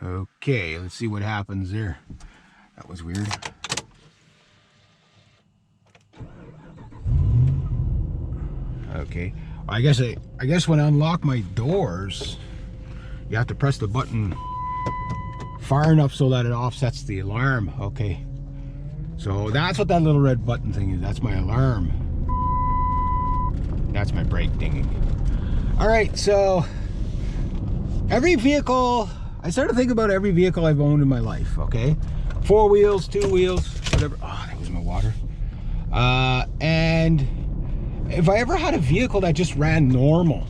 Okay, let's see what happens there. That was weird. Okay, I guess when I unlock my doors, you have to press the button far enough so that it offsets the alarm. Okay, so that's what that little red button thing is. That's my alarm. That's my brake dinging. All right, so every vehicle, I started thinking about every vehicle I've owned in my life. Okay, 4 wheels, 2 wheels, whatever. Oh, that was my water. And if I ever had a vehicle that just ran normal,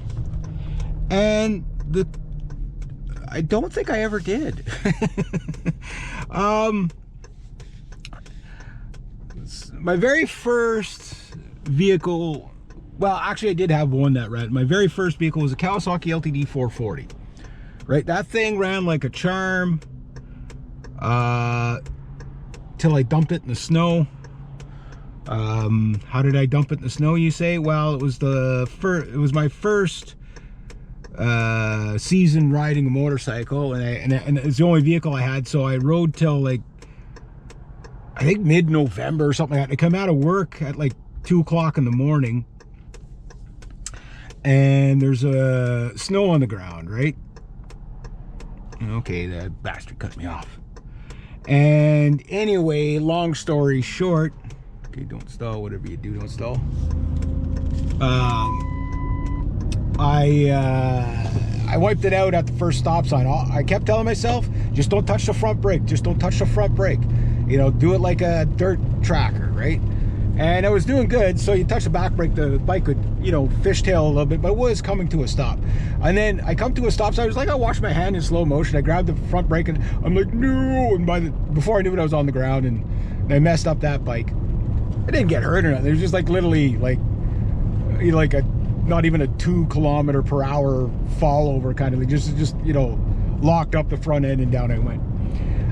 and I don't think I ever did. My very first vehicle, well, actually I did have one that ran. My very first vehicle was a Kawasaki LTD 440. Right, that thing ran like a charm till I dumped it in the snow. How did I dump it in the snow, you say? Well, it was my first season riding a motorcycle, and it's the only vehicle I had, so I rode till like I think mid-November or something like that. I come out of work at like 2 o'clock in the morning, and there's snow on the ground, right? Okay, that bastard cut me off. And anyway, long story short, okay, don't stall. Whatever you do, don't stall. I wiped it out at the first stop sign. I kept telling myself, just don't touch the front brake. Just don't touch the front brake. You know, do it like a dirt tracker, right? And I was doing good, so you touch the back brake, the bike would, you know, fishtail a little bit, but it was coming to a stop. And then I come to a stop, so I was like, I washed my hand in slow motion. I grabbed the front brake, and I'm like, no! And before I knew it, I was on the ground, and I messed up that bike. I didn't get hurt or nothing. It was just like literally like, you know, like not even a 2 km/h fall over kind of thing. Just you know, locked up the front end and down I went.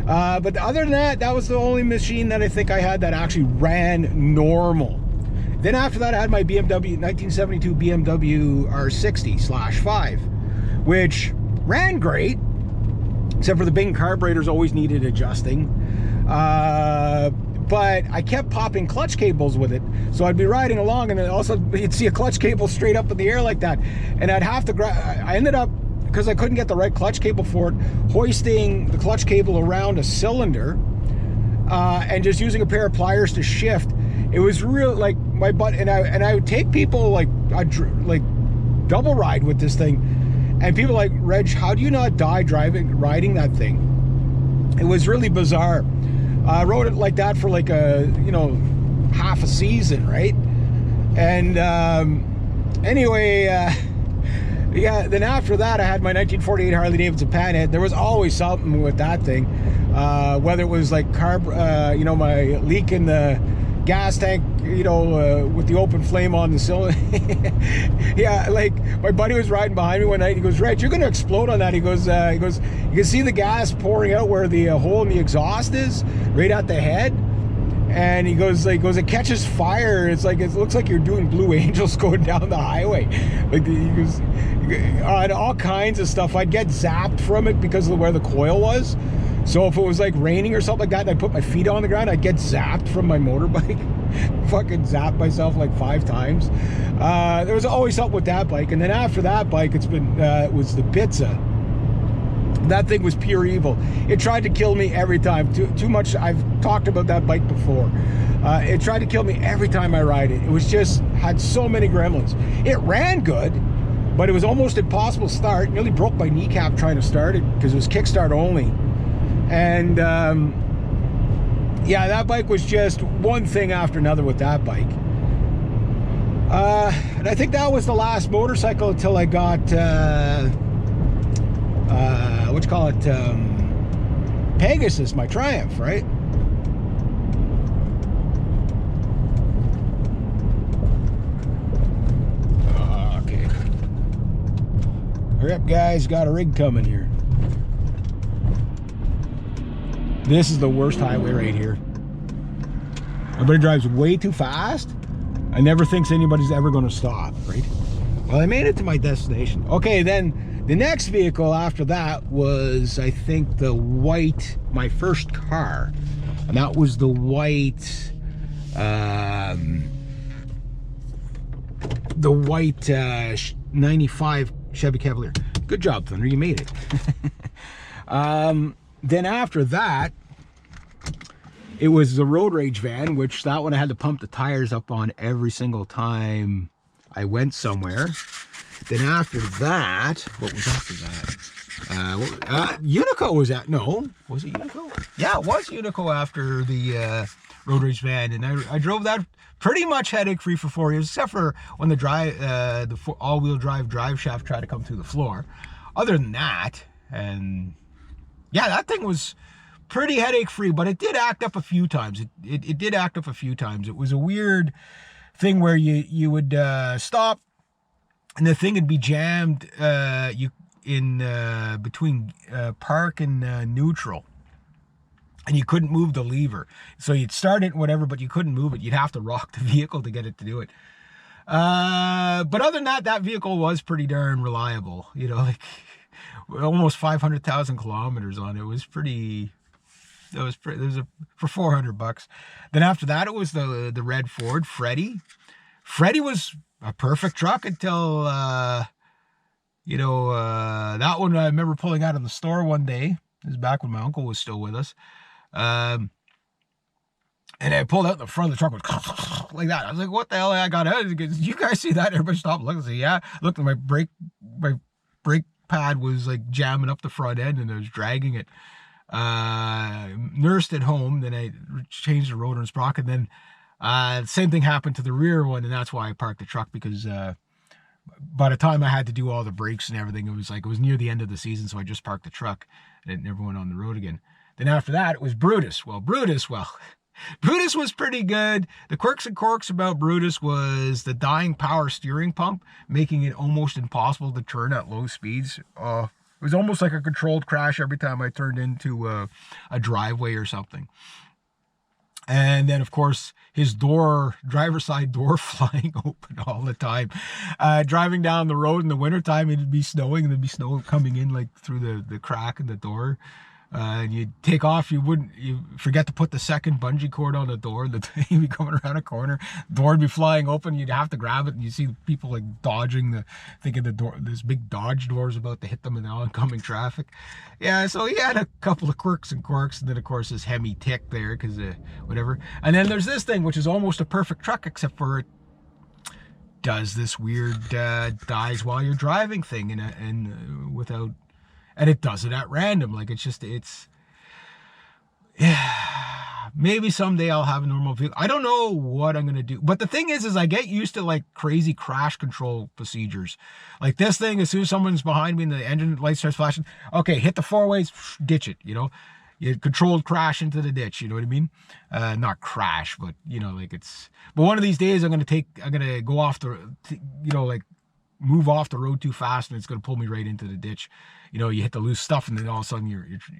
But other than that, that was the only machine that I think I had that actually ran normal. Then after that, I had my BMW 1972 BMW R60/5, which ran great, except for the Bing carburetors always needed adjusting. But I kept popping clutch cables with it. So I'd be riding along, and then also you'd see a clutch cable straight up in the air like that. And I'd have to I ended up, because I couldn't get the right clutch cable for it, hoisting the clutch cable around a cylinder and just using a pair of pliers to shift. It was real, like my butt, and I would take people like double ride with this thing, and people like, Reg, how do you not die riding that thing? It was really bizarre. I rode it like that for like half a season, right? And anyway, yeah, then after that, I had my 1948 Harley Davidson Panhead. There was always something with that thing, whether it was like my leak in the gas tank, with the open flame on the cylinder. Yeah, like my buddy was riding behind me one night. He goes, Reg, you're gonna explode on that. He goes, you can see the gas pouring out where the hole in the exhaust is, right at the head. And he goes, it catches fire. It's like, it looks like you're doing Blue Angels going down the highway. Like, he goes, and all kinds of stuff. I'd get zapped from it because of where the coil was. So if it was like raining or something like that, and I put my feet on the ground, I'd get zapped from my motorbike. Fucking zapped myself like 5 times. There was always something with that bike. And then after that bike, it was the Pizza. That thing was pure evil. It tried to kill me every time. Too much. I've talked about that bike before. It tried to kill me every time I ride it. It was just, had so many gremlins. It ran good, but it was almost impossible to start. Nearly broke my kneecap trying to start it because it was kickstart only. And yeah, that bike was just one thing after another with that bike. And I think that was the last motorcycle until I got what you call it, Pegasus, my Triumph, right? Okay. Hurry up, guys, got a rig coming here. This is the worst highway right here. Everybody drives way too fast. I never think anybody's ever going to stop, right? Well, I made it to my destination. Okay, then The next vehicle after that was, I think, my first car. And that was the white, 95 Chevy Cavalier. Good job, Thunder, you made it. Then after that, it was the road rage van, which that one I had to pump the tires up on every single time I went somewhere. Then after that, what was after that? Unico was at, no, was it Unico? Yeah, it was Unico after the road rage van, and I drove that pretty much headache free for 4 years, except for when the all-wheel drive shaft tried to come through the floor. Other than that, and yeah, that thing was pretty headache free, but it did act up a few times. It did act up a few times. It was a weird thing where you would stop and the thing would be jammed between park and neutral, and you couldn't move the lever. So you'd start it, whatever, but you couldn't move it. You'd have to rock the vehicle to get it to do it. But other than that, that vehicle was pretty darn reliable. You know, like almost 500,000 kilometers on it. It was pretty. It was for $400. Then after that, it was the red Ford Freddy. Freddy was a perfect truck until that one I remember pulling out of the store one day. This is back when my uncle was still with us. And I pulled out in the front of the truck, was like that. I was like, what the hell I got out? Did you guys see that? Everybody stopped looking. I said, yeah. Looked at my brake pad was like jamming up the front end, and I was dragging it. Nursed it home, then I changed the rotor and sprocket, then same thing happened to the rear one, and that's why I parked the truck, because by the time I had to do all the brakes and everything, it was near the end of the season, so I just parked the truck and it never went on the road again. Then after that, it was Brutus. Brutus was pretty good. The quirks and corks about Brutus was the dying power steering pump, making it almost impossible to turn at low speeds. It was almost like a controlled crash every time I turned into a driveway or something. And then, of course, his driver's side door flying open all the time. Driving down the road in the wintertime, it'd be snowing, and there'd be snow coming in like through the crack in the door. And you'd take off, you forget to put the second bungee cord on the door, you'd be coming around a corner, the door would be flying open, you'd have to grab it, and you see people like dodging thinking the door, this big Dodge door is about to hit them in the oncoming traffic. Yeah, so he had a couple of quirks and corks, and then of course his Hemi tick there, because whatever. And then there's this thing, which is almost a perfect truck, except for it does this weird dies while you're driving thing, and it does it at random. Like, yeah, maybe someday I'll have a normal vehicle. I don't know what I'm going to do. But the thing is I get used to like crazy crash control procedures. Like this thing, as soon as someone's behind me and the engine light starts flashing, okay, hit the four ways, ditch it, you controlled crash into the ditch, you know what I mean? Not crash, but but one of these days I'm going to go off move off the road too fast, and it's going to pull me right into the ditch. You hit the loose stuff, and then all of a sudden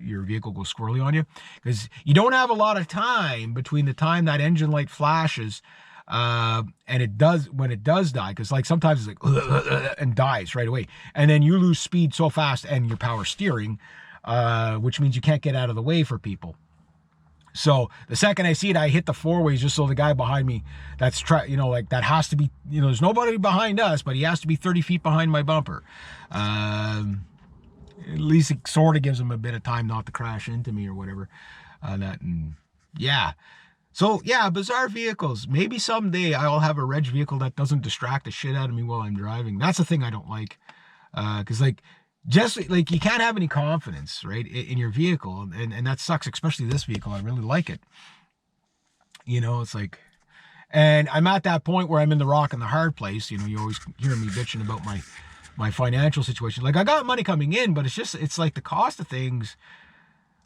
your vehicle goes squirrely on you, because you don't have a lot of time between the time that engine light flashes and when it does die, because like sometimes it's like and dies right away, and then you lose speed so fast and your power steering, which means you can't get out of the way for people. So the second I see it, I hit the four ways, just so the guy behind me that has to be, there's nobody behind us, but he has to be 30 feet behind my bumper. At least it sort of gives him a bit of time not to crash into me or whatever. So yeah, bizarre vehicles. Maybe someday I'll have a reg vehicle that doesn't distract the shit out of me while I'm driving. That's the thing I don't like. Because just like you can't have any confidence, right, in your vehicle, and that sucks, especially this vehicle. I really like it. It's like, and I'm at that point where I'm in the rock and the hard place. You always hear me bitching about my financial situation. Like, I got money coming in, but it's like the cost of things.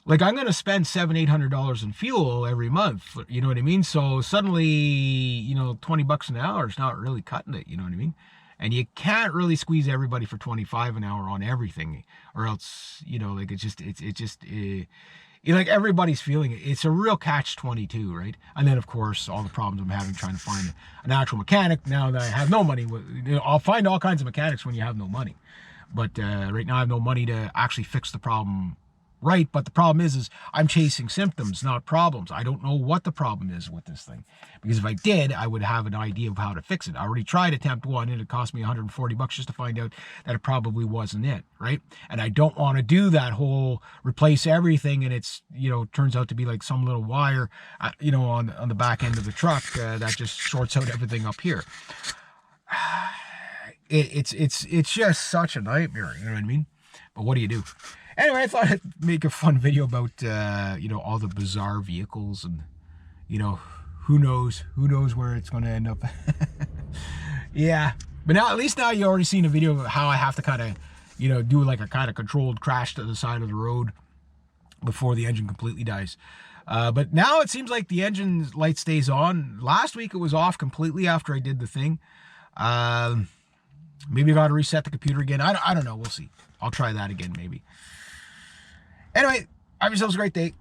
Like, I'm going to spend $700-800 in fuel every month. You know what I mean? So suddenly, $20 an hour is not really cutting it. You know what I mean? And you can't really squeeze everybody for $25 an hour on everything, or else, like everybody's feeling it. It's a real catch-22, right? And then, of course, all the problems I'm having trying to find an actual mechanic now that I have no money. I'll find all kinds of mechanics when you have no money. But right now I have no money to actually fix the problem right. But the problem is I'm chasing symptoms, not problems. I don't know what the problem is with this thing, because if I did, I would have an idea of how to fix it. I already tried attempt 1 and it cost me $140 just to find out that it probably wasn't it, right? And I don't want to do that whole replace everything and it's, you know, turns out to be like some little wire, you know, on the back end of the truck that just shorts out everything up here. It's just such a nightmare, you know what I mean? But what do you do? Anyway, I thought I'd make a fun video about, you know, all the bizarre vehicles and, you know, who knows where it's going to end up. Yeah. But now, at least now you already seen a video of how I have to kind of, you know, do like a kind of controlled crash to the side of the road before the engine completely dies. But now it seems like the engine light stays on. Last week it was off completely after I did the thing. Maybe I got to reset the computer again. I don't know. We'll see. I'll try that again maybe. Anyway, have yourselves a great day.